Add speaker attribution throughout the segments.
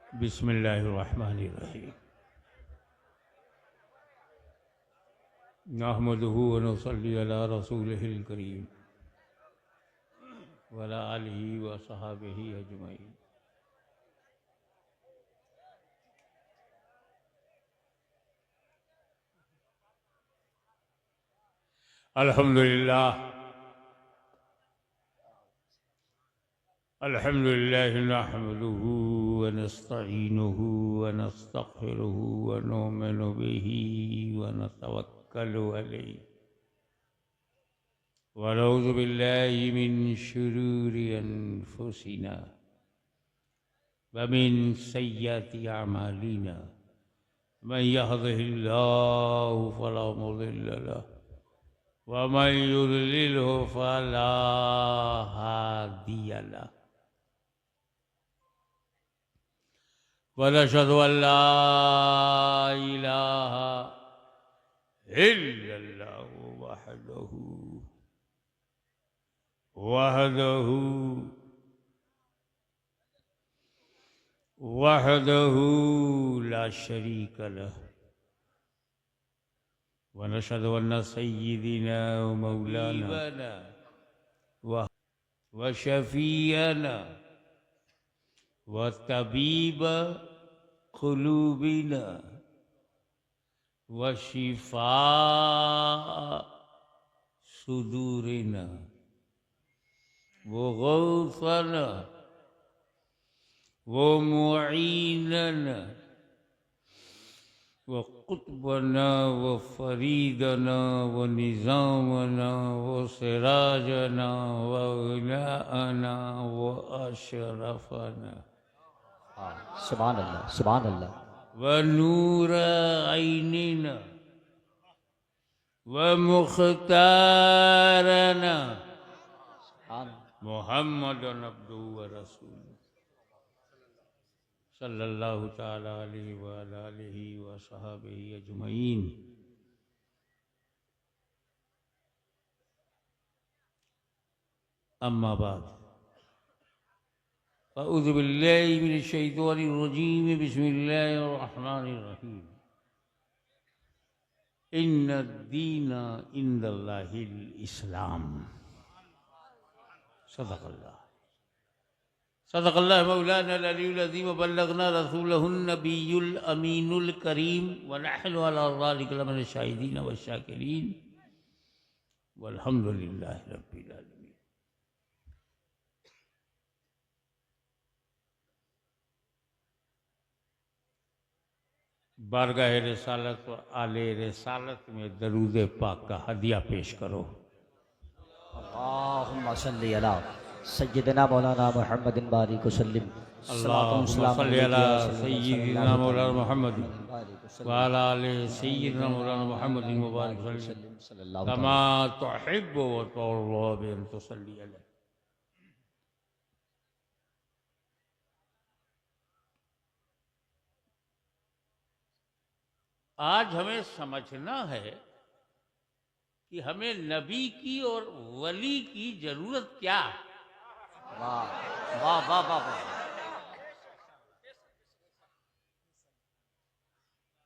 Speaker 1: बिस्मिल्लाहिर्रहमानिर्रहीम। नहमदुहु व नुसल्ली अला रसूलिहिल करीम व अला आलिहि व सहाबिहि अजमईन। अल्हम्दुलिल्लाह अल्हम्दुलिल्लाह नहमदुहु व नस्तईनुहु व नस्तगफिरुहु व नुमिनु बिही व नतवक्कलु अलैहि व नऊज़ु बिल्लाहि मिन शुरूरि अनफुसिना व मिन सय्यिआति अमालिना। मन यहदिहिल्लाहु फला मुदिल्ल लहु व मन युद्लिलहु फला हादिय लहु। वनशहदु अल्ला इलाहा इल्लल्लाहु वहदहु ला शरीक लहु वनशहदु अन्न सय्यिदिना व मौलाना व शफीअना व तबीब क़ुलूबिना व शिफा सुदूरिना व गौसना व मुईनना व कुतबना व फरीदना व निज़ामना व सिराजना व गनाअना व अशरफना।
Speaker 2: सुभान अल्लाह, सुभान अल्लाह।
Speaker 1: व नूर ऐनिना व मुख्तारना मुहम्मदन अब्दुहु व रसूलुहु सल्लल्लाहु तआला अलैहि व अला आलिहि व सहाबिहि अजमईन। अम्मा बाद अऊज़ु बिल्लाहि मिनश शैतानिर रजीम। बिस्मिल्लाहिर रहमानिर रहीम। इन्नद्दीना इंदल्लाहिल इस्लाम। सदक़ल्लाह सदक़ल्लाह मौलाना अल-अलीयुल अज़ीम व बल्लगना रसूलहुन नबियुल अमीनुल करीम व नहनु अला ज़ालिका लमिन शाहिदीन व शाकिरीन वल्हम्दुलिल्लाहि रब्बिल आलमीन। बारगाह रिसालत व आले रिसालत में दरूद पाक का हदिया पेश करो।
Speaker 2: अल्लाहुम्मा सल्ली अला सय्यिदिना मौलाना मुहम्मदिन बारिक वसल्लिम।
Speaker 1: अल्लाहुम्मा सल्ली अला सय्यिदिना मौलाना मुहम्मदिन व अला आले सय्यिदिना मौलाना मुहम्मदिन मुबारक वसल्लम कमा तुहिब्बु व तुर्ज़ा बि अन तुसल्ली अलैहि। आज हमें समझना है कि हमें नबी की और वली की जरूरत क्या है।
Speaker 2: वाह वाह वाह वाह वाह।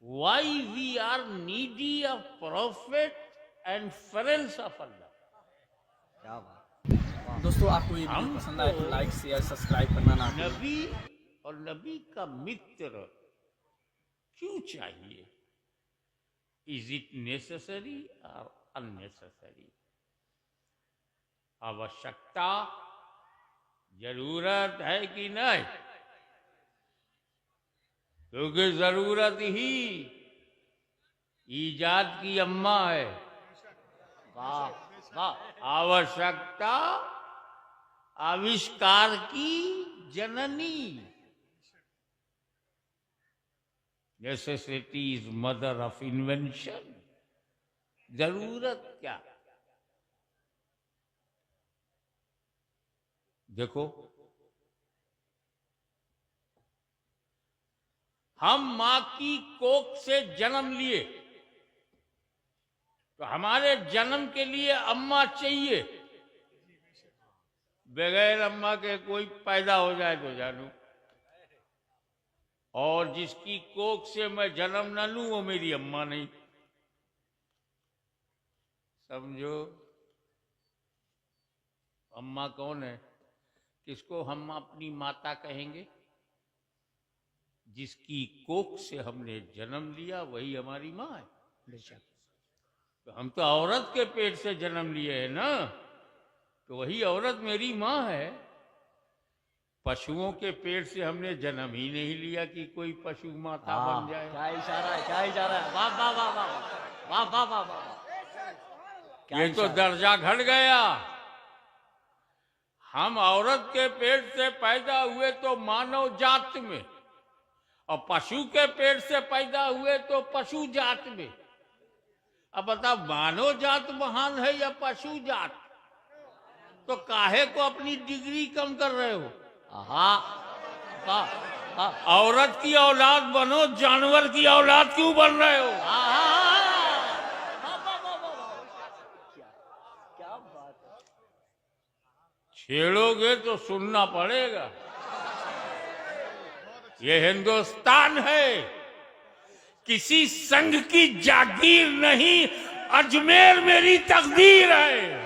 Speaker 1: Why we are needy of prophet and friends of Allah।
Speaker 2: क्या बात।
Speaker 3: दोस्तों, आपको ये वीडियो पसंद आए तो लाइक शेयर सब्सक्राइब करना ना भूलें।
Speaker 1: नबी और नबी का मित्र क्यों चाहिए? इज इट नेसेसरी और अननेसेसरी? आवश्यकता, जरूरत है कि नहीं? क्योंकि जरूरत ही ईजाद की अम्मा है।
Speaker 2: वाह वाह।
Speaker 1: आवश्यकता आविष्कार की जननी। Necessity is mother of invention. जरूरत क्या? देखो, हम मां की कोख से जन्म लिए तो हमारे जन्म के लिए अम्मा चाहिए। बगैर अम्मा के कोई पैदा हो जाए तो जानू और जिसकी कोख से मैं जन्म न लूं वो मेरी अम्मा नहीं। समझो, अम्मा कौन है? किसको हम अपनी माता कहेंगे? जिसकी कोख से हमने जन्म लिया वही हमारी माँ है।
Speaker 2: बेशक।
Speaker 1: तो हम तो औरत के पेट से जन्म लिए है ना, तो वही औरत मेरी माँ है। पशुओं के पेट से हमने जन्म ही नहीं लिया कि कोई पशु माता बन जाए।
Speaker 2: क्या इशारा है, क्या इशारा है, वाह वाह वाह वाह वाह वाह वाह वाह।
Speaker 1: ये तो दर्जा घट गया। हम औरत के पेट से पैदा हुए तो मानव जात में, और पशु के पेट से पैदा हुए तो पशु जात में। अब बताओ, मानव जात महान है या पशु जात? तो काहे को अपनी डिग्री कम कर रहे हो? औरत की औलाद बनो, जानवर की औलाद क्यों बन रहे हो?
Speaker 2: क्या बात है।
Speaker 1: छेड़ोगे तो सुनना पड़ेगा। ये हिंदुस्तान है, किसी संघ की जागीर नहीं, अजमेर मेरी तकदीर है।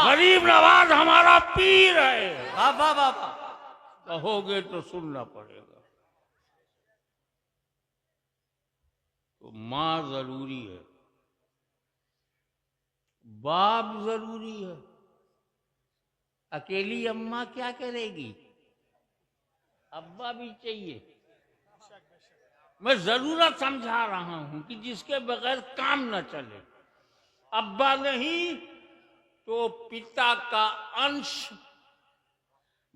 Speaker 1: गरीब नवाज हमारा पीर है।
Speaker 2: वाह वाह वाह वाह।
Speaker 1: कहोगे तो सुनना पड़ेगा। तो माँ जरूरी है, बाप जरूरी है। अकेली अम्मा क्या करेगी? अब्बा भी चाहिए। मैं जरूरत समझा रहा हूं कि जिसके बगैर काम न चले। अब्बा नहीं तो पिता का अंश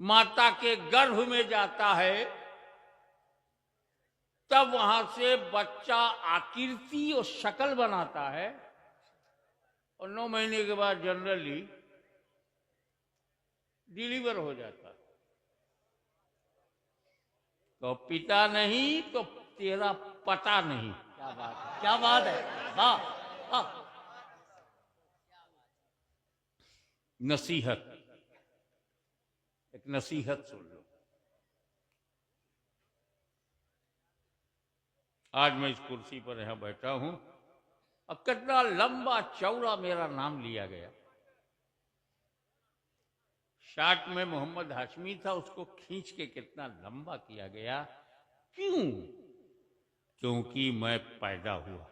Speaker 1: माता के गर्भ में जाता है, तब वहां से बच्चा आकृति और शक्ल बनाता है, और 9 महीने के बाद जनरली डिलीवर हो जाता है। तो पिता नहीं तो तेरा पता नहीं।
Speaker 2: क्या बात है, क्या बात है, वाह वाह।
Speaker 1: नसीहत, एक नसीहत सुन लो। आज मैं इस कुर्सी पर यहां बैठा हूं, और कितना लंबा चौड़ा मेरा नाम लिया गया। शार्ट में मोहम्मद हाशमी था, उसको खींच के कितना लंबा किया गया। क्यों? क्योंकि मैं पैदा हुआ।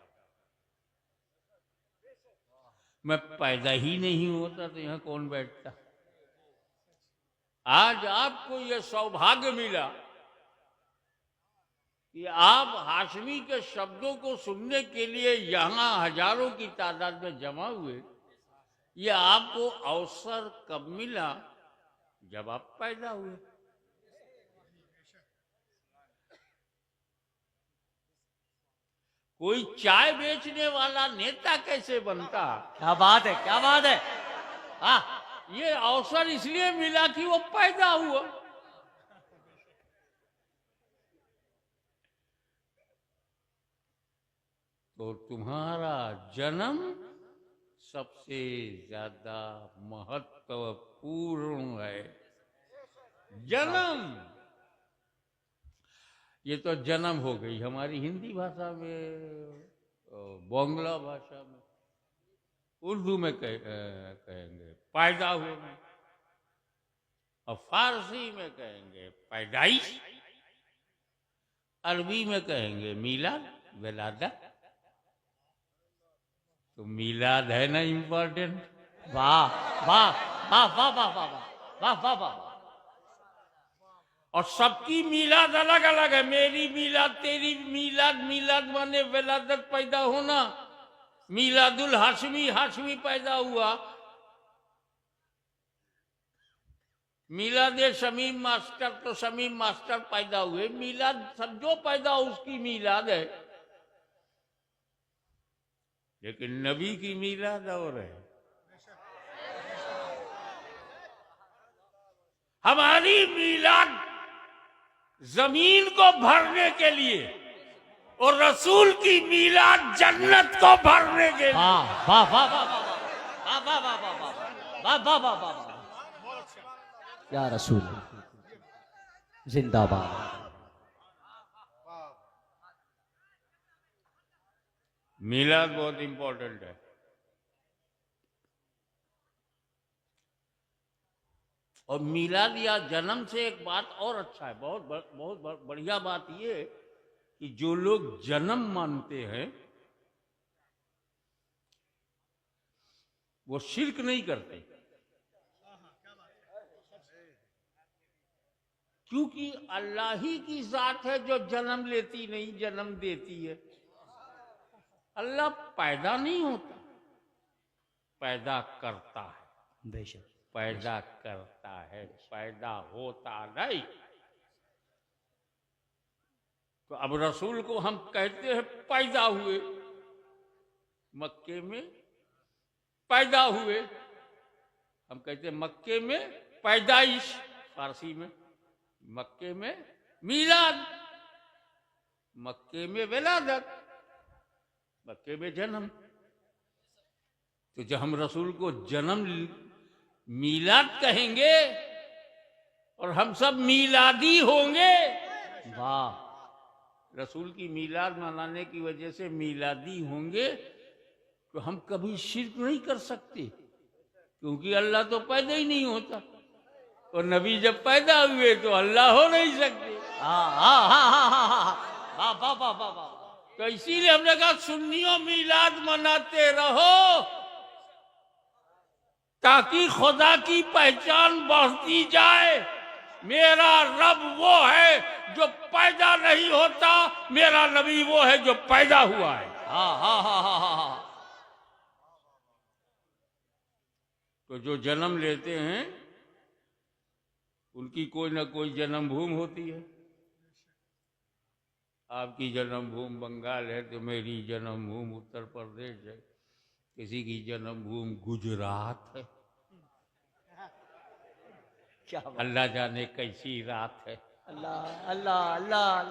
Speaker 1: मैं पैदा ही नहीं होता तो यहां कौन बैठता? आज आपको यह सौभाग्य मिला कि आप हाशमी के शब्दों को सुनने के लिए यहां हजारों की तादाद में जमा हुए। यह आपको अवसर कब मिला? जब आप पैदा हुए। कोई चाय बेचने वाला नेता कैसे बनता?
Speaker 2: क्या बात है, क्या बात है।
Speaker 1: ये अवसर इसलिए मिला कि वो पैदा हुआ। तो तुम्हारा जन्म सबसे ज्यादा महत्वपूर्ण है। जन्म, ये तो जन्म हो गई हमारी हिंदी भाषा में, बांग्ला भाषा में, उर्दू में कहेंगे पैदा होना, और फारसी में कहेंगे पैदाइश, अरबी में कहेंगे मिलाद, विलादत। तो मिलाद है ना इम्पोर्टेंट?
Speaker 2: वाह वाह वाह वाह वाह वाह वाह वाह वाह।
Speaker 1: और सबकी मिलाद अलग अलग है। मेरी मिलाद, तेरी मिलाद। मिलाद माने विलादत, पैदा होना। मिलादुल हाशमी, हाशमी पैदा हुआ। मिलाद शमीम मास्टर, तो शमीम मास्टर पैदा हुए। मिलाद सब जो पैदा हो उसकी मिलाद है, लेकिन नबी की मिलाद और है। हमारी मिलाद जमीन को भरने के लिए, और रसूल की मिलाद जन्नत को भरने के लिए।
Speaker 2: वाह वाह वाह वाह वाह वाह वाह वाह वाह वाह वाह वाह। या रसूल जिंदाबाद।
Speaker 1: मिलाद बहुत इंपॉर्टेंट है। और मिलाद या जन्म से एक बात और अच्छा है, बहुत बढ़िया बात ये कि जो लोग जन्म मानते हैं वो शिर्क नहीं करते, क्योंकि अल्लाह ही की जात है जो जन्म लेती नहीं, जन्म देती है। अल्लाह पैदा नहीं होता, पैदा करता है।
Speaker 2: बेशक
Speaker 1: पैदा करता है, पैदा होता नहीं। तो अब रसूल को हम कहते हैं पैदा हुए, मक्के में पैदा हुए। हम कहते हैं मक्के में पैदाइश, फारसी में मक्के में मिलाद, मक्के में विलादत, मक्के में जन्म। तो जब हम रसूल को जन्म मिलाद कहेंगे और हम सब मिलादी होंगे,
Speaker 2: वाह,
Speaker 1: रसूल की मिलाद मनाने की वजह से मिलादी होंगे, तो हम कभी शिर्क नहीं कर सकते, क्योंकि अल्लाह तो पैदा ही नहीं होता। और नबी जब पैदा हुए तो अल्लाह हो नहीं सकते। तो इसीलिए हमने कहा सुन्नियों मिलाद मनाते रहो, ताकि खुदा की पहचान बढ़ती जाए। मेरा रब वो है जो पैदा नहीं होता, मेरा नबी वो है जो पैदा हुआ है। तो जो जन्म लेते हैं उनकी कोई ना कोई जन्मभूमि होती है। आपकी जन्मभूमि बंगाल है तो मेरी जन्मभूमि उत्तर प्रदेश है, किसी की जन्मभूमि गुजरात है।
Speaker 2: क्या
Speaker 1: अल्लाह जाने कैसी रात है।
Speaker 2: अल्लाह अल्लाह अल्लाह।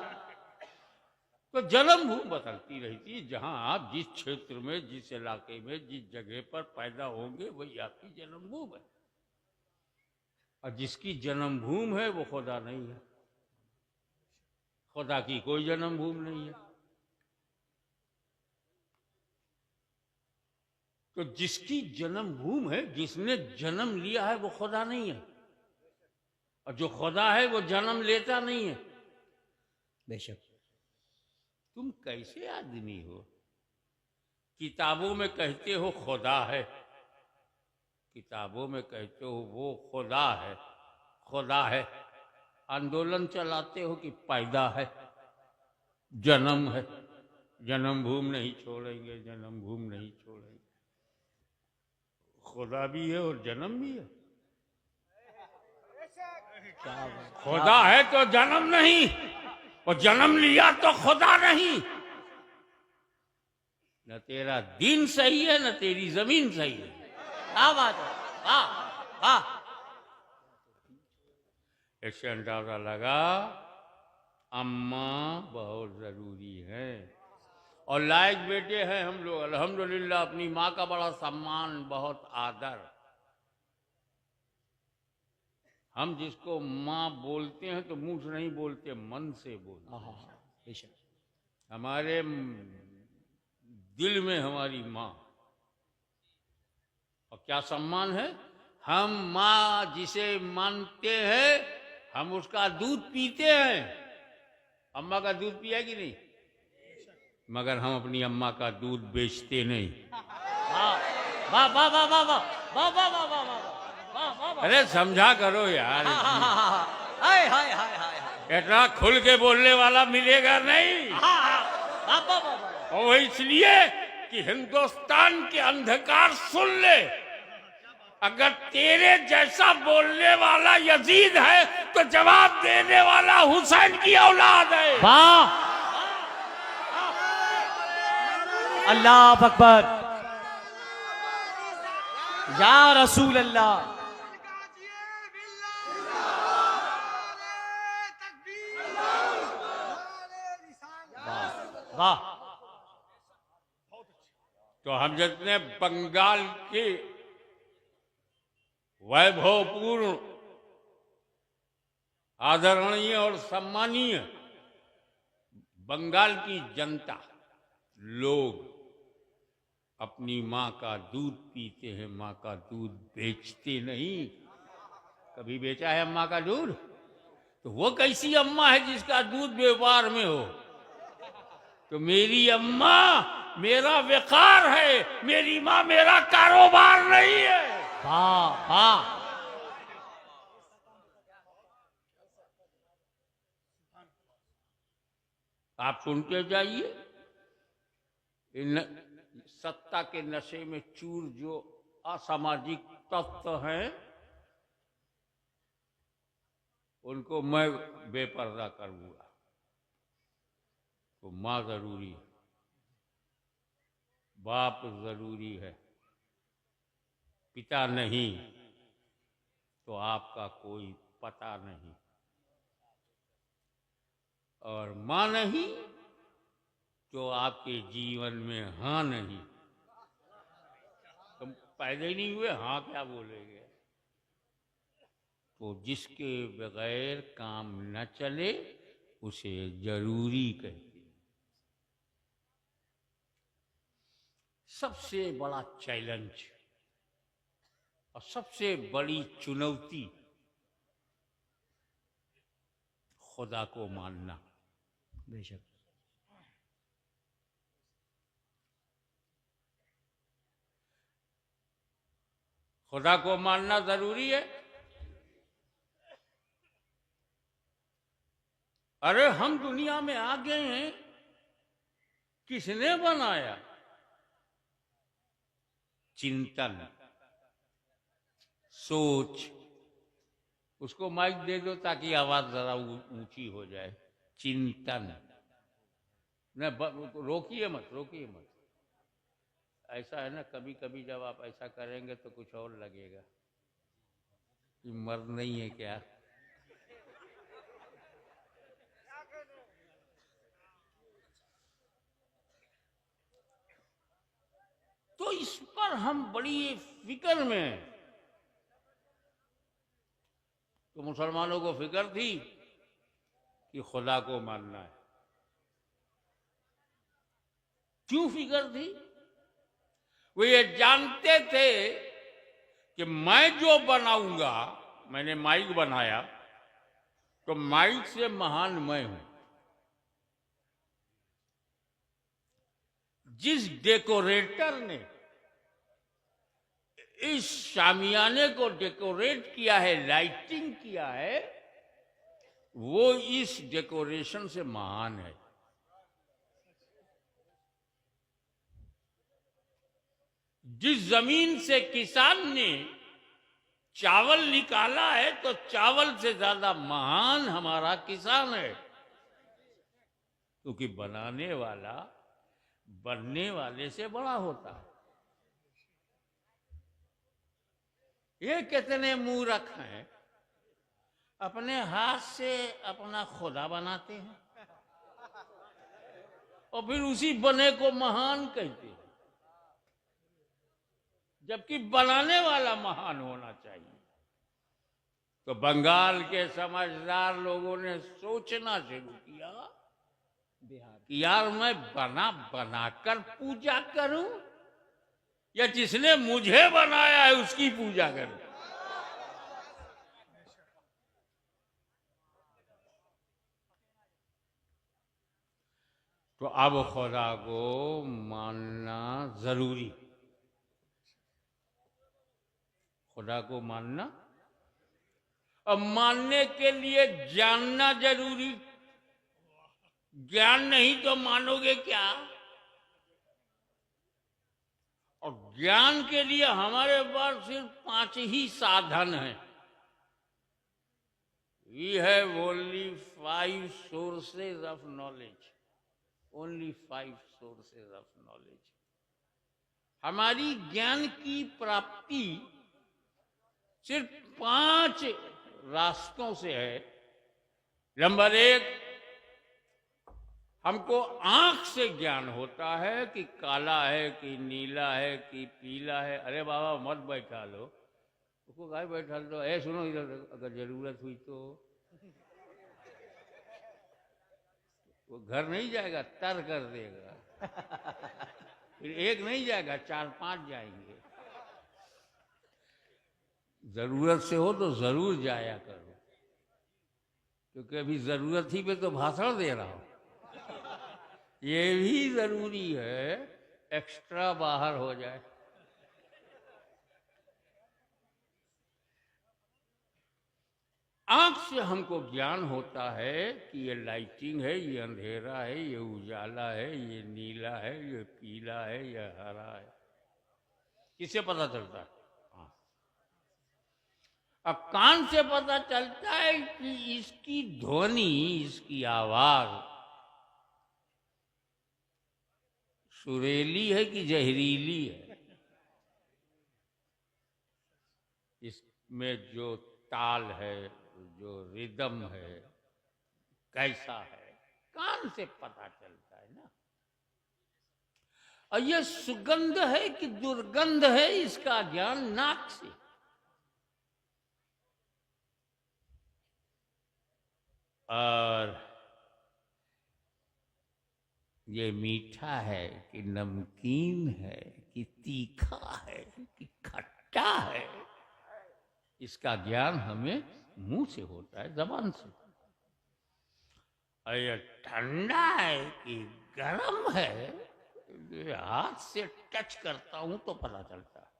Speaker 1: तो जन्मभूमि बदलती रहती है। जहां आप जिस क्षेत्र में, जिस इलाके में, जिस जगह पर पैदा होंगे वही आपकी जन्मभूमि है। और जिसकी जन्मभूमि है वो खुदा नहीं है, खुदा की कोई जन्मभूमि नहीं है। तो जिसकी जन्मभूमि है, जिसने जन्म लिया है वो खुदा नहीं है, और जो खुदा है वो जन्म लेता नहीं है।
Speaker 2: बेशक।
Speaker 1: तुम कैसे आदमी हो? किताबों में कहते हो खुदा है, किताबों में कहते हो वो खुदा है, खुदा है। आंदोलन चलाते हो कि पैदा है, जन्म है, जन्मभूमि नहीं छोड़ेंगे, जन्मभूमि नहीं छोड़ेंगे। खुदा भी है और जन्म भी है। खुदा है तो जन्म नहीं, और जन्म लिया तो खुदा नहीं। न तेरा दिन सही है, न तेरी जमीन सही है।
Speaker 2: क्या बात है, वाह वाह।
Speaker 1: इससे अंदाजा लगा अम्मा बहुत जरूरी है। और लायक बेटे हैं हम लोग, अल्हम्दुलिल्लाह। अपनी माँ का बड़ा सम्मान, बहुत आदर। हम जिसको माँ बोलते हैं तो मुंह से नहीं बोलते, मन से बोलते हैं। हमारे दिल में हमारी माँ, और क्या सम्मान है। हम माँ जिसे मानते हैं, हम उसका दूध पीते हैं। अम्मा का दूध पिया कि नहीं? मगर हम अपनी अम्मा का दूध बेचते नहीं।
Speaker 2: वाह वाह वाह वाह वाह वाह वाह वाह वाह वाह।
Speaker 1: अरे समझा करो यार,
Speaker 2: हाय हाय हाय हाय।
Speaker 1: इतना खुल के बोलने वाला मिलेगा नहीं। और वो इसलिए कि हिंदुस्तान के अंधकार सुन ले, अगर तेरे जैसा बोलने वाला यजीद है तो जवाब देने वाला हुसैन की औलाद है।
Speaker 2: वाह, अल्लाह अकबर, या रसूल अल्लाह। वाह।
Speaker 1: तो हम जितने बंगाल के वैभवपूर्ण, आदरणीय और सम्मानीय बंगाल की जनता, लोग, अपनी माँ का दूध पीते हैं, माँ का दूध बेचते नहीं। कभी बेचा है अम्मा का दूध? तो वो कैसी अम्मा है जिसका दूध व्यापार में हो? तो मेरी अम्मा मेरा व्यापार है, मेरी माँ मेरा कारोबार नहीं है।
Speaker 2: वाह वाह।
Speaker 1: आप सुनते जाइए। इन सत्ता के नशे में चूर जो असामाजिक तत्व हैं, उनको मैं बेपर्दा करूंगा। तो माँ जरूरी है, बाप जरूरी है, पिता नहीं तो आपका कोई पता नहीं, और माँ नहीं तो आपके जीवन में हाँ नहीं। तुम पैदा ही नहीं हुए, हाँ क्या बोलेंगे? तो जिसके बगैर काम न चले उसे जरूरी कहते हैं। सबसे बड़ा चैलेंज और सबसे बड़ी चुनौती खुदा को मानना।
Speaker 2: बेशक।
Speaker 1: खुदा को मानना जरूरी है। अरे हम दुनिया में आ गए हैं, किसने बनाया? चिंतन, सोच। उसको माइक दे दो ताकि आवाज जरा ऊंची हो जाए। चिंतन न, रोकिए मत, रोकिए मत। ऐसा है ना, कभी कभी जब आप ऐसा करेंगे तो कुछ और लगेगा कि मर्द नहीं है क्या। तो इस पर हम बड़ी फिक्र में हैं। तो मुसलमानों को फिक्र थी कि खुदा को मानना है। क्यों फिक्र थी? वो ये जानते थे कि मैं जो बनाऊंगा, मैंने माइक बनाया तो माइक से महान मैं हूं। जिस डेकोरेटर ने इस शामियाने को डेकोरेट किया है, लाइटिंग किया है, वो इस डेकोरेशन से महान है। जिस जमीन से किसान ने चावल निकाला है, तो चावल से ज्यादा महान हमारा किसान है, क्योंकि बनाने वाला बनने वाले से बड़ा होता है। ये कितने मूर्ख हैं, अपने हाथ से अपना खुदा बनाते हैं और फिर उसी बने को महान कहते हैं, जबकि बनाने वाला महान होना चाहिए। तो बंगाल के समझदार लोगों ने सोचना शुरू किया कि यार मैं बना बनाकर पूजा करूं या जिसने मुझे बनाया है उसकी पूजा करूं। तो अब खुदा को मानना जरूरी, खुदा को मानना। अब मानने के लिए जानना जरूरी। ज्ञान नहीं तो मानोगे क्या? और ज्ञान के लिए हमारे पास सिर्फ 5 ही साधन हैं। We have only 5 sources of knowledge. Only 5 sources of knowledge. हमारी ज्ञान की प्राप्ति सिर्फ 5 रास्तों से है। नंबर 1, हमको आंख से ज्ञान होता है कि काला है कि नीला है कि पीला है। अरे बाबा मत बैठा लो उसको, गाय बैठा लो। ऐ सुनो इधर, अगर जरूरत हुई तो वो घर नहीं जाएगा, तर कर देगा। फिर एक नहीं जाएगा, 4-5 जाएंगे। जरूरत से हो तो जरूर जाया करो, क्योंकि अभी जरूरत ही पे तो भाषण दे रहा हूं। ये भी जरूरी है, एक्स्ट्रा बाहर हो जाए। आंख से हमको ज्ञान होता है कि ये लाइटिंग है, ये अंधेरा है, ये उजाला है, ये नीला है, ये पीला है, ये हरा है। किससे पता चलता है? हाँ। अब कान से पता चलता है कि इसकी ध्वनि, इसकी आवाज सुरीली है कि जहरीली है, इसमें जो ताल है, जो रिदम है, कैसा है, कान से पता चलता है ना। और यह सुगंध है कि दुर्गंध है, इसका ज्ञान नाक से। और ये मीठा है कि नमकीन है, कि तीखा है, कि खट्टा है, इसका ज्ञान हमें मुंह से होता है, जबान से। और ये ठंडा है कि गर्म है, हाथ से टच करता हूं तो पता चलता है।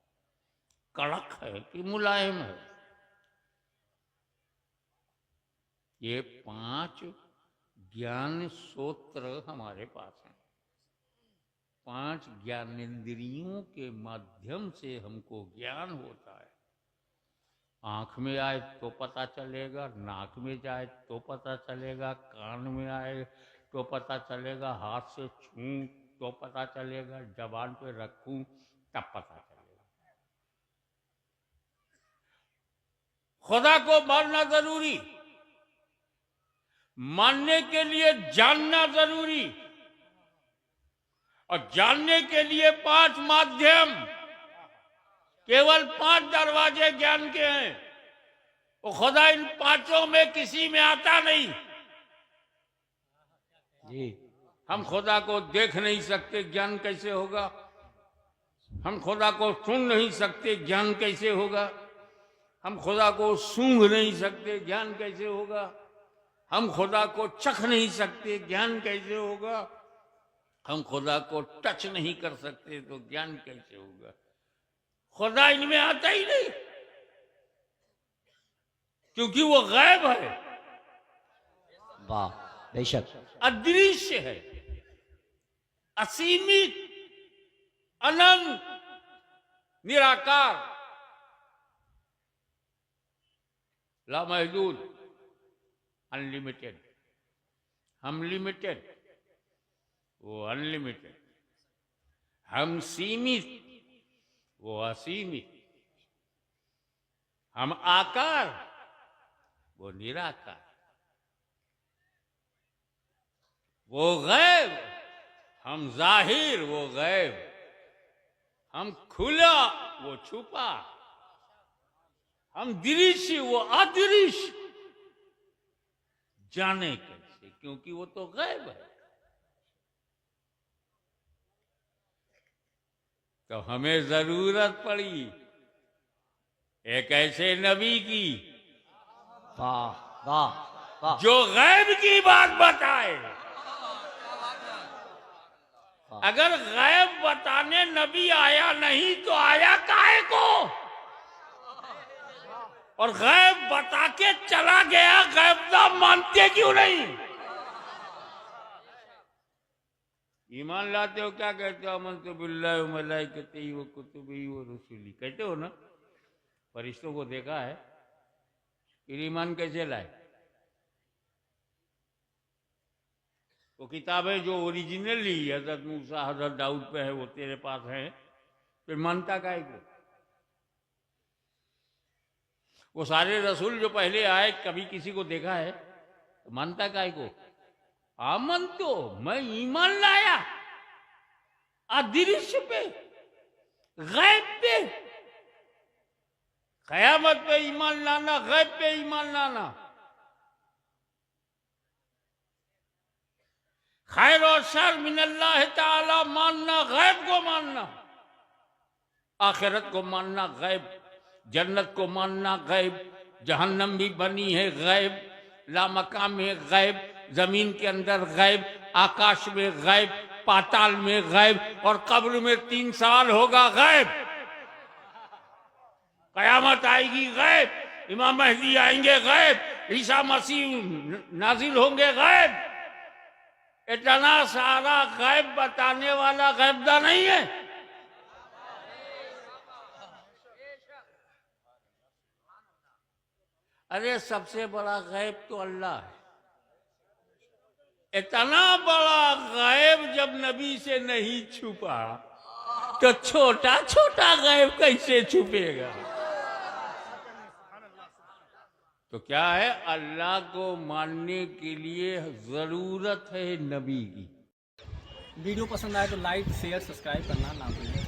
Speaker 1: कड़क है कि मुलायम है। ये 5 ज्ञान सूत्र हमारे पास हैं। 5 ज्ञानेंद्रियों के माध्यम से हमको ज्ञान होता है। आंख में आए तो पता चलेगा, नाक में जाए तो पता चलेगा, कान में आए तो पता चलेगा, हाथ से छूं तो पता चलेगा, जबान पे रखूं तब पता चलेगा। खुदा को मानना जरूरी, मानने के लिए जानना जरूरी, और जानने के लिए 5 माध्यम, केवल 5 दरवाजे ज्ञान के हैं। वो खुदा इन 5 में किसी में आता नहीं जी। हम खुदा को देख नहीं सकते, ज्ञान कैसे होगा? हम खुदा को सुन नहीं सकते, ज्ञान कैसे होगा? हम खुदा को सूंघ नहीं सकते, ज्ञान कैसे होगा? हम खुदा को चख नहीं सकते, ज्ञान कैसे होगा? हम खुदा को टच नहीं कर सकते तो ज्ञान कैसे होगा? खुदा इनमें आता ही नहीं, क्योंकि वो गायब है।
Speaker 2: वाह, बेशक।
Speaker 1: अदृश्य है, असीमित, अनंत, निराकार, लामहदूद, अनलिमिटेड। हम लिमिटेड, वो अनलिमिटेड। हम सीमित, वो असीमित। हम आकार, वो निराकार। वो गैब, हम जाहिर, वो गैब। हम खुला, वो छुपा। हम दृश्य, वो अदृश्य। जाने कैसे? क्योंकि वो तो गैब है। तो हमें जरूरत पड़ी एक ऐसे नबी की,
Speaker 2: वाह वाह वाह,
Speaker 1: जो गैब की बात बताए। अगर गैब बताने नबी आया नहीं तो आया काहे को? और गैब बता के चला गया, गैब ना मानते क्यों नहीं? ईमान लाते हो, क्या कहते हो? आमन्तु बिल्लाहि व मलाइकतिही व कुतुबिही व रुसुलिही, कहते हो ना? फरिश्तों को देखा है, फिर ईमान कैसे लाए? वो किताबें जो ओरिजिनली हजरत मूसा, हजरत दाऊद पे है, वो तेरे पास है, फिर मानता काहे को? वो सारे रसूल जो पहले आए, कभी किसी को देखा है तो मानता काहे को? आमन तो, मैं ईमान लाया अदृश्य पे, गैब पे। कयामत पे ईमान लाना, गैब पे ईमान लाना। खैर और शर मिनल्लाह ताला मानना, गैब को मानना, आखिरत को मानना गैब, जन्नत को मानना गैब, जहन्नम भी बनी है गैब, लामकाम में गैब, जमीन के अंदर गैब, आकाश में गैब, पाताल में गैब, और कब्र में 3 सवाल होगा गैब, कयामत आएगी गैब, इमाम महदी आएंगे गैब, ईसा मसीह नाजिल होंगे गैब। इतना सारा गैब बताने वाला गैबदा नहीं है। अरे सबसे बड़ा गैब तो अल्लाह है। इतना बड़ा गैब जब नबी से नहीं छुपा तो छोटा छोटा गैब कैसे छुपेगा? तो क्या है, अल्लाह को मानने के लिए जरूरत है नबी की।
Speaker 3: वीडियो पसंद आए तो लाइक शेयर सब्सक्राइब करना ना भूलें।